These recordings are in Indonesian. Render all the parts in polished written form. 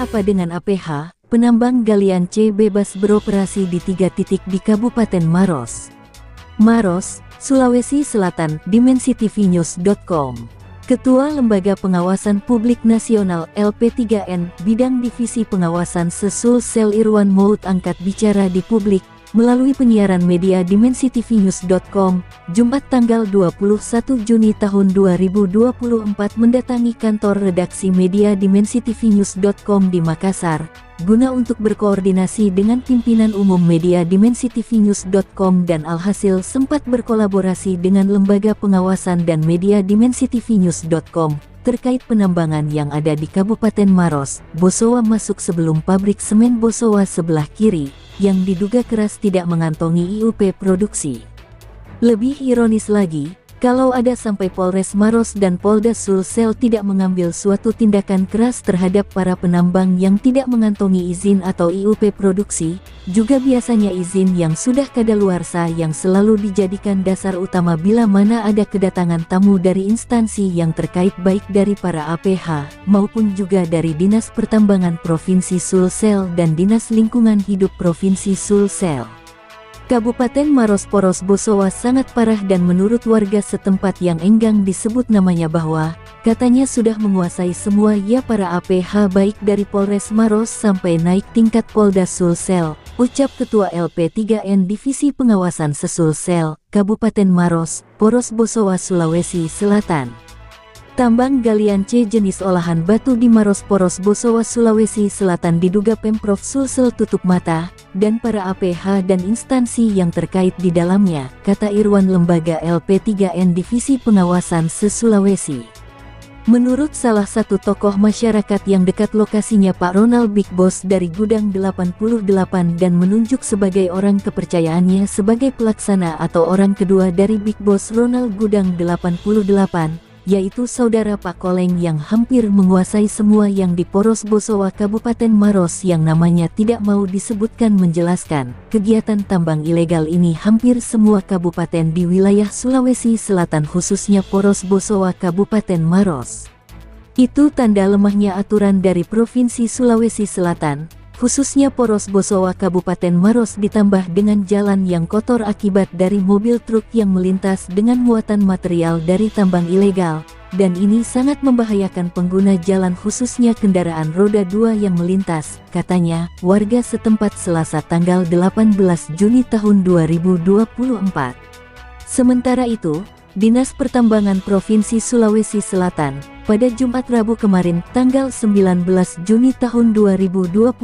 apa dengan APH? Penambang galian C bebas beroperasi di 3 titik di Kabupaten Maros. Maros, Sulawesi Selatan, dimensitivinews.com. Ketua Lembaga Pengawasan Publik Nasional LP3N, Bidang Divisi Pengawasan Sesulsel Irwan Mout angkat bicara di publik, melalui penyiaran media dimensitivinews.com, Jumat tanggal 21 Juni tahun 2024 mendatangi kantor redaksi media dimensitivinews.com di Makassar, guna untuk berkoordinasi dengan pimpinan umum media dimensitivinews.com dan alhasil sempat berkolaborasi dengan lembaga pengawasan dan media dimensitivinews.com terkait penambangan yang ada di Kabupaten Maros, Bosowa masuk sebelum pabrik semen Bosowa sebelah kiri, yang diduga keras tidak mengantongi IUP produksi. Lebih ironis lagi, kalau ada sampai Polres Maros dan Polda Sulsel tidak mengambil suatu tindakan keras terhadap para penambang yang tidak mengantongi izin atau IUP produksi, juga biasanya izin yang sudah kadaluarsa yang selalu dijadikan dasar utama bila mana ada kedatangan tamu dari instansi yang terkait baik dari para APH, maupun juga dari Dinas Pertambangan Provinsi Sulsel dan Dinas Lingkungan Hidup Provinsi Sulsel. Kabupaten Maros Poros Bosowa sangat parah dan menurut warga setempat yang enggang disebut namanya bahwa, katanya sudah menguasai semua ya para APH baik dari Polres Maros sampai naik tingkat Polda Sulsel, ucap Ketua LP3N Divisi Pengawasan Sesulsel, Kabupaten Maros, Poros Bosowa Sulawesi Selatan. Tambang galian C jenis olahan batu di Maros Poros Bosowa Sulawesi Selatan diduga Pemprov Sulsel tutup mata, dan para APH dan instansi yang terkait di dalamnya, kata Irwan Lembaga LP3N Divisi Pengawasan Se-Sulawesi. Menurut salah satu tokoh masyarakat yang dekat lokasinya Pak Ronald Big Boss dari Gudang 88 dan menunjuk sebagai orang kepercayaannya sebagai pelaksana atau orang kedua dari Big Boss Ronald Gudang 88, yaitu saudara Pak Koleng yang hampir menguasai semua yang di Poros Bosowa Kabupaten Maros yang namanya tidak mau disebutkan menjelaskan, kegiatan tambang ilegal ini hampir semua kabupaten di wilayah Sulawesi Selatan khususnya Poros Bosowa Kabupaten Maros. Itu tanda lemahnya aturan dari Provinsi Sulawesi Selatan, khususnya Poros Bosowa Kabupaten Maros ditambah dengan jalan yang kotor akibat dari mobil truk yang melintas dengan muatan material dari tambang ilegal, dan ini sangat membahayakan pengguna jalan khususnya kendaraan roda 2 yang melintas, katanya, warga setempat Selasa tanggal 18 Juni tahun 2024. Sementara itu, Dinas Pertambangan Provinsi Sulawesi Selatan, pada Jumat Rabu kemarin tanggal 19 Juni tahun 2024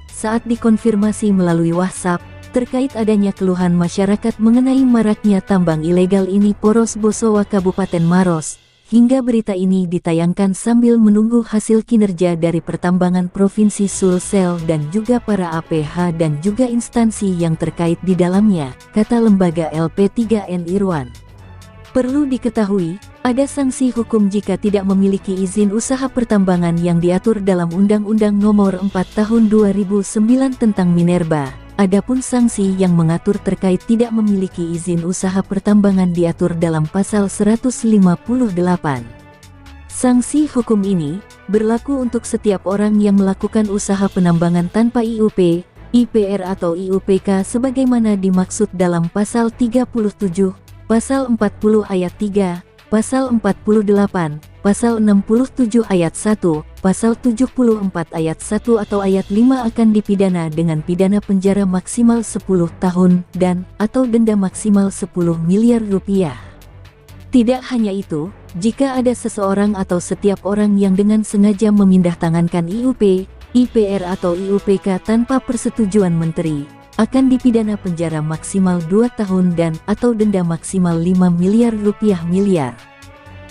saat dikonfirmasi melalui WhatsApp, terkait adanya keluhan masyarakat mengenai maraknya tambang ilegal ini Poros Bosowa Kabupaten Maros, hingga berita ini ditayangkan sambil menunggu hasil kinerja dari Pertambangan Provinsi Sulsel dan juga para APH dan juga instansi yang terkait di dalamnya, kata lembaga LP3N Irwan. Perlu diketahui, ada sanksi hukum jika tidak memiliki izin usaha pertambangan yang diatur dalam Undang-Undang Nomor 4 Tahun 2009 tentang Minerba. Adapun sanksi yang mengatur terkait tidak memiliki izin usaha pertambangan diatur dalam Pasal 158. Sanksi hukum ini berlaku untuk setiap orang yang melakukan usaha penambangan tanpa IUP, IPR atau IUPK sebagaimana dimaksud dalam Pasal 37, Pasal 40 ayat 3, Pasal 48, Pasal 67 ayat 1, Pasal 74 ayat 1 atau ayat 5 akan dipidana dengan pidana penjara maksimal 10 tahun dan atau denda maksimal 10 miliar rupiah. Tidak hanya itu, jika ada seseorang atau setiap orang yang dengan sengaja memindahtangankan IUP, IPR atau IUPK tanpa persetujuan menteri, akan dipidana penjara maksimal 2 tahun dan atau denda maksimal 5 miliar rupiah miliar.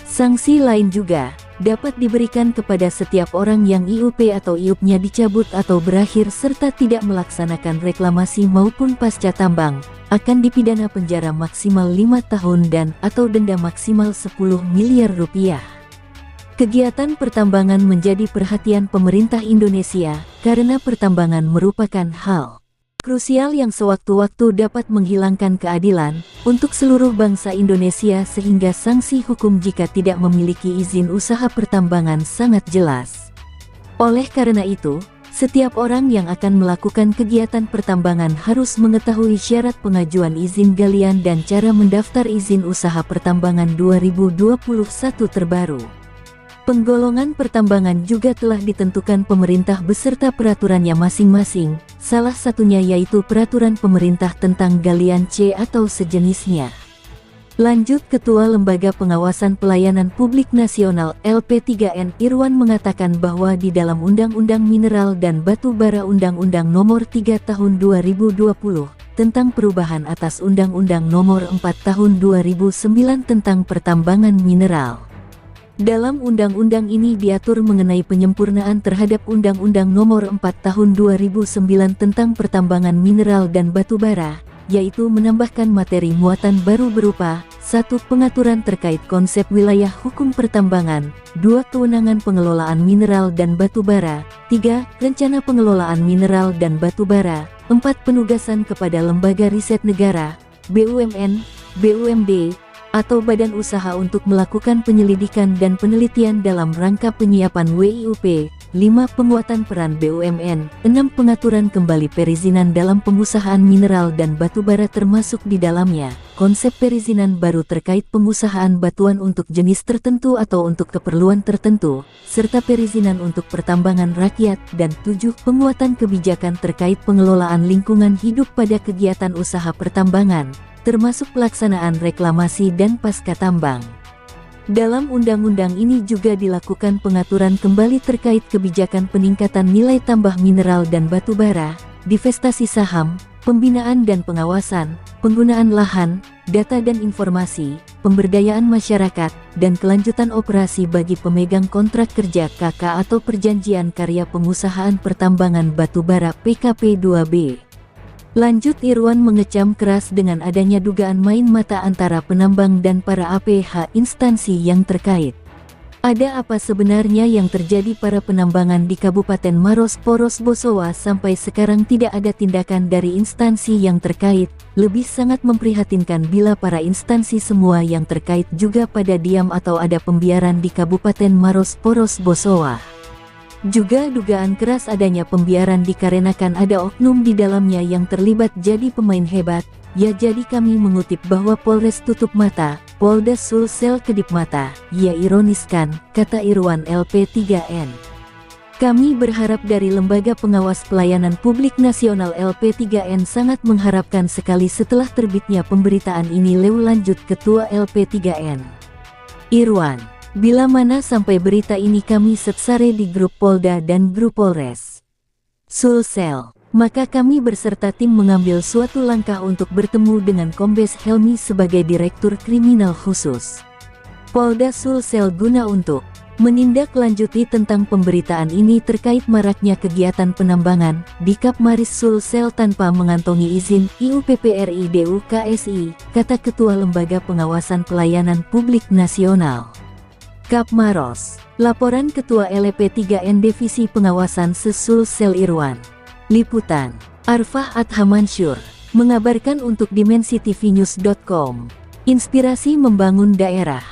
Sanksi lain juga dapat diberikan kepada setiap orang yang IUP atau IUP-nya dicabut atau berakhir serta tidak melaksanakan reklamasi maupun pasca tambang, akan dipidana penjara maksimal 5 tahun dan atau denda maksimal 10 miliar rupiah. Kegiatan pertambangan menjadi perhatian pemerintah Indonesia karena pertambangan merupakan hal krusial yang sewaktu-waktu dapat menghilangkan keadilan untuk seluruh bangsa Indonesia sehingga sanksi hukum jika tidak memiliki izin usaha pertambangan sangat jelas. Oleh karena itu, Setiap orang yang akan melakukan kegiatan pertambangan harus mengetahui syarat pengajuan izin galian dan cara mendaftar izin usaha pertambangan 2021 terbaru. Penggolongan pertambangan juga telah ditentukan pemerintah beserta peraturannya masing-masing, salah satunya yaitu Peraturan Pemerintah tentang Galian C atau sejenisnya. Lanjut, Ketua Lembaga Pengawasan Pelayanan Publik Nasional (LP3N) Irwan mengatakan bahwa di dalam Undang-Undang Mineral dan Batu Bara Undang-Undang Nomor 3 Tahun 2020 tentang perubahan atas Undang-Undang Nomor 4 Tahun 2009 tentang pertambangan mineral. Dalam undang-undang ini diatur mengenai penyempurnaan terhadap Undang-Undang Nomor 4 Tahun 2009 tentang pertambangan mineral dan batu bara, yaitu menambahkan materi muatan baru berupa 1. Pengaturan terkait konsep wilayah hukum pertambangan, 2. Kewenangan pengelolaan mineral dan batu bara, 3. Rencana pengelolaan mineral dan batu bara, 4. Penugasan kepada lembaga riset negara, BUMN, BUMD, atau badan usaha untuk melakukan penyelidikan dan penelitian dalam rangka penyiapan WIUP, 5. Penguatan peran BUMN, 6. Pengaturan kembali perizinan dalam pengusahaan mineral dan batu bara termasuk di dalamnya konsep perizinan baru terkait pengusahaan batuan untuk jenis tertentu atau untuk keperluan tertentu, serta perizinan untuk pertambangan rakyat, dan 7. Penguatan kebijakan terkait pengelolaan lingkungan hidup pada kegiatan usaha pertambangan, termasuk pelaksanaan reklamasi dan pasca tambang. Dalam undang-undang ini juga dilakukan pengaturan kembali terkait kebijakan peningkatan nilai tambah mineral dan batu bara, divestasi saham, pembinaan dan pengawasan, penggunaan lahan, data dan informasi, pemberdayaan masyarakat, dan kelanjutan operasi bagi pemegang kontrak kerja KK atau perjanjian karya pengusahaan pertambangan batu bara PKP 2B. Lanjut, Irwan mengecam keras dengan adanya dugaan main mata antara penambang dan para APH instansi yang terkait. Ada apa sebenarnya yang terjadi para penambangan di Kabupaten Maros Poros Bosowa sampai sekarang tidak ada tindakan dari instansi yang terkait? Lebih sangat memprihatinkan bila para instansi semua yang terkait juga pada diam atau ada pembiaran di Kabupaten Maros Poros Bosowa. Juga dugaan keras adanya pembiaran dikarenakan ada oknum di dalamnya yang terlibat jadi pemain hebat. Ya, jadi kami mengutip bahwa Polres tutup mata, Polda Sulsel kedip mata. Ya, ironiskan, kata Irwan LP3N. Kami berharap dari Lembaga Pengawas Pelayanan Publik Nasional LP3N sangat mengharapkan sekali setelah terbitnya pemberitaan ini. Lanjut Ketua LP3N Irwan. Bila mana sampai berita ini kami setsare di grup Polda dan grup Polres Sulsel, maka kami berserta tim mengambil suatu langkah untuk bertemu dengan Kombes Helmi sebagai Direktur Kriminal Khusus Polda Sulsel guna untuk menindaklanjuti tentang pemberitaan ini terkait maraknya kegiatan penambangan di Kap Maris Sulsel tanpa mengantongi izin IUPPRI DUKSI, kata Ketua Lembaga Pengawasan Pelayanan Publik Nasional Kap Maros. Laporan Ketua LP3N Divisi Pengawasan Sulsel Irwan. Liputan Arfah Adhamansur mengabarkan untuk DimensiTVnews.com. Inspirasi membangun daerah.